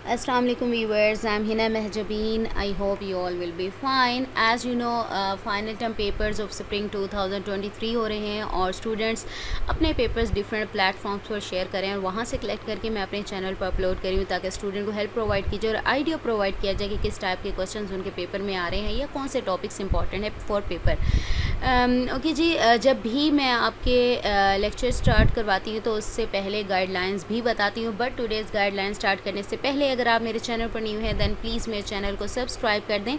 Assalamu alaikum viewers, I'm Hina Mehjabeen. I hope you all will be fine. As you know, final term papers of spring 2023 हो रहे हैं और students अपने papers different platforms पर share करें और वहाँ से कलेक्ट करके मैं अपने चैनल पर अपलोड करी हूँ ताकि स्टूडेंट को हेल्प प्रोवाइड कीजिए और आइडिया प्रोवाइड किया जाए कि किस टाइप के क्वेश्चंस उनके पेपर में आ रहे हैं या कौन से टॉपिक्स इंपॉर्टेंट है फॉर पेपर। ओके जी, जब भी मैं आपके लेक्चर स्टार्ट करवाती हूँ तो उससे पहले गाइडलाइंस भी बताती हूँ, बट टुडेज़ गाइडलाइन स्टार्ट करने से पहले अगर आप मेरे चैनल पर न्यू हैं देन प्लीज़ मेरे चैनल को सब्सक्राइब कर दें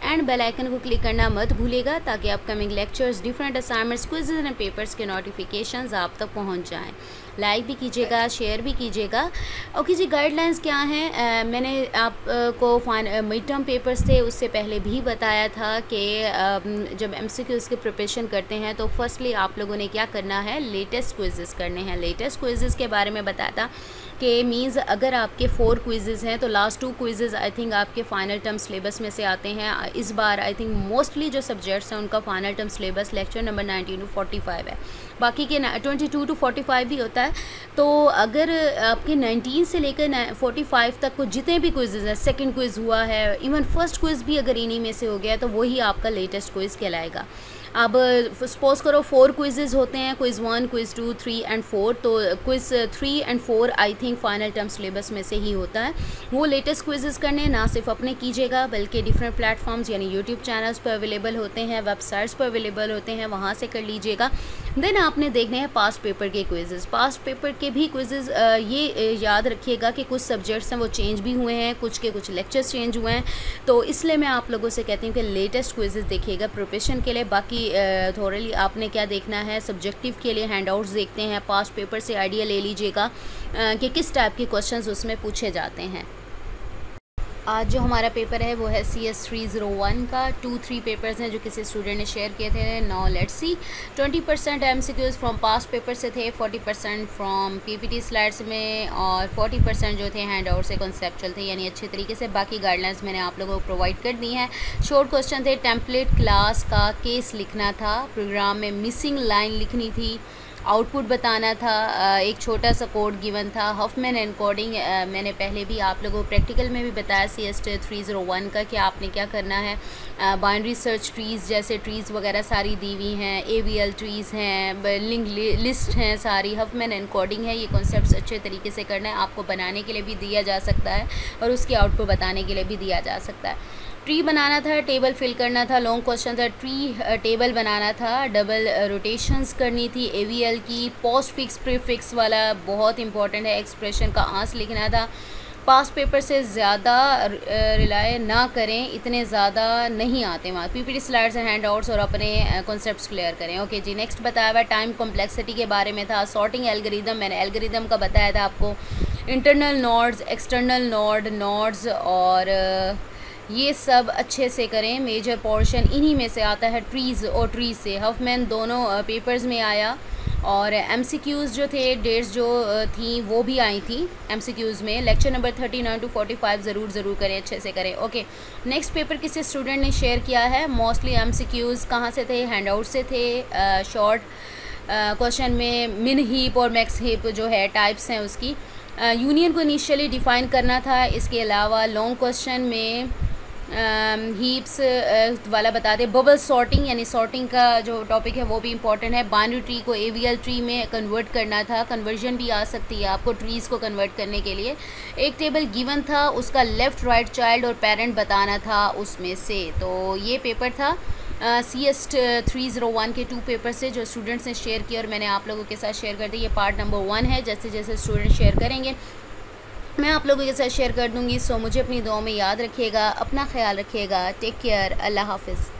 एंड बेल आइकन को क्लिक करना मत भूलिएगा ताकि upcoming lectures, different assignments, quizzes and papers के नोटिफिकेशंस आप तक पहुंच जाएं। लाइक भी कीजिएगा, शेयर भी कीजिएगा। ओके जी, गाइडलाइंस क्या हैं? मैंने आपको मिड टर्म पेपर्स थे उससे पहले भी बताया था कि जब एमसीक्यूज़ की प्रिपरेशन करते हैं तो फर्स्टली आप लोगों ने क्या करना है, लेटेस्ट क्विज़ेस करने हैं। लेटेस्ट क्विज़ेस के बारे में बताया था कि मीन्स अगर आपके 4 क्विज़ेस हैं तो लास्ट 2 क्विज़ेस आई थिंक आपके फ़ाइनल टर्म सिलेबस में से आते हैं। इस बार आई थिंक मोस्टली जो सब्जेक्ट्स हैं उनका final term syllabus lecture number 19 to 45 है, बाकी के 22 to 45 भी होता है। तो अगर आपके 19 से लेकर 45 तक को जितने भी क्विज़ेस हैं, सेकंड क्विज़ हुआ है, इवन फर्स्ट क्विज़ भी अगर इन्हीं में से हो गया तो वही आपका लेटेस्ट क्विज़ कहलाएगा। अब सपोज करो 4 क्विज़ेस होते हैं, क्विज़ 1, क्विज़ 2, 3 एंड 4, तो quiz 3 and 4 I think final term syllabus में से ही होता है। वो लेटेस्ट क्विज़ेस करने ना सिर्फ अपने कीजिएगा बल्कि डिफरेंट प्लेटफॉर्म्स यानी यूट्यूब चैनल्स पर अवेलेबल होते हैं, वेबसाइट्स पर अवेलेबल होते हैं, वहाँ से कर लीजिएगा। देन आपने देखने हैं पास्ट पेपर के क्विज़ेस। पास्ट पेपर के भी क्विज़ेस ये याद रखिएगा कि कुछ सब्जेक्ट्स हैं वो चेंज भी हुए हैं, कुछ के कुछ लेक्चर्स चेंज हुए हैं, तो इसलिए मैं आप लोगों से कहती हूँ कि लेटेस्ट क्विज़ेस देखिएगा प्रिपरेशन के लिए। बाकी थोड़ली आपने क्या देखना है, सब्जेक्टिव के लिए हैंडआउट्स देखते हैं, पास्ट पेपर से आइडिया ले लीजिएगा कि किस टाइप के क्वेश्चंस उसमें पूछे जाते हैं। आज जो हमारा पेपर है वो है CS 301 का। 2-3 पेपर्स हैं जो किसी स्टूडेंट ने शेयर किए थे। Now let's see. 20% MCQs from past paper से थे, 40% फ्रॉम PPT स्लाइड्स में और 40% जो थे हैंडआउट से कॉन्सेप्चुअल थे, यानी अच्छे तरीके से। बाकी गाइडलाइंस मैंने आप लोगों को प्रोवाइड कर दी हैं। शॉर्ट क्वेश्चन थे, टेम्पलेट क्लास का केस लिखना था, प्रोग्राम में मिसिंग लाइन लिखनी थी, आउटपुट बताना था, एक छोटा सा कोड गिवन था, हफमैन एनकोडिंग मैंने पहले भी आप लोगों को प्रैक्टिकल में भी बताया CS 301 का कि आपने क्या करना है। बाइनरी सर्च ट्रीज़ जैसे ट्रीज़ वगैरह सारी दी हुई हैं, AVL ट्रीज़ हैं, लिंक लिस्ट हैं सारी, हफमैन एनकोडिंग है। ये कॉन्सेप्ट्स अच्छे तरीके से करना है, आपको बनाने के लिए भी दिया जा सकता है और उसकी आउटपुट बताने के लिए भी दिया जा सकता है। ट्री बनाना था, टेबल फिल करना था, लॉन्ग क्वेश्चन था, ट्री टेबल बनाना था, डबल रोटेशंस करनी थी, AVL की, पोस्ट फिक्स प्रीफिक्स वाला बहुत इंपॉर्टेंट है, एक्सप्रेशन का आंसर लिखना था। पास्ट पेपर से ज़्यादा रिलाय ना करें, इतने ज़्यादा नहीं आते वहाँ। PPT स्लाइड्स एंड हैंडआउट्स और अपने कॉन्सेप्ट्स क्लियर करें। ओके जी, नेक्स्ट बताया हुआ टाइम कॉम्प्लेक्सिटी के बारे में था। सॉर्टिंग एल्गोरिदम, मैंने एल्गोरिदम का बताया था आपको। इंटरनल नोड्स, एक्सटर्नल नोड्स और ये सब अच्छे से करें। मेजर पोर्शन इन्हीं में से आता है, ट्रीज़ और ट्री से। हफमैन दोनों पेपर्स में आया और MCQs जो थे, डेट्स जो थी वो भी आई थी MCQs में। लेक्चर नंबर 39 to 45 ज़रूर करें, अच्छे से करें। ओके, नेक्स्ट पेपर किसी स्टूडेंट ने शेयर किया है। मोस्टली MCQs कहाँ से थे, हैंडआउट से थे। शॉर्ट क्वेश्चन में मिन हीप और मैक्स हीप जो है टाइप्स हैं उसकी, यूनियन को इनिशियली डिफ़ाइन करना था। इसके अलावा लॉन्ग क्वेश्चन में हीप्स वाला बता दें। बबल सॉर्टिंग यानी सॉर्टिंग का जो टॉपिक है वो भी इंपॉर्टेंट है। बाइनरी ट्री को AVL ट्री में कन्वर्ट करना था, कन्वर्जन भी आ सकती है आपको ट्रीज़ को कन्वर्ट करने के लिए। एक टेबल गिवन था, उसका लेफ़्ट राइट चाइल्ड और पेरेंट बताना था उसमें से। तो ये पेपर था CS 301 के 2 पेपर से जो स्टूडेंट्स ने शेयर किया और मैंने आप लोगों के साथ शेयर कर दी। ये पार्ट नंबर 1 है, जैसे जैसे स्टूडेंट शेयर करेंगे मैं आप लोगों के साथ शेयर कर दूँगी। सो मुझे अपनी दुआ में याद रखिएगा, अपना ख्याल रखिएगा। टेक केयर, अल्लाह हाफ़िज़।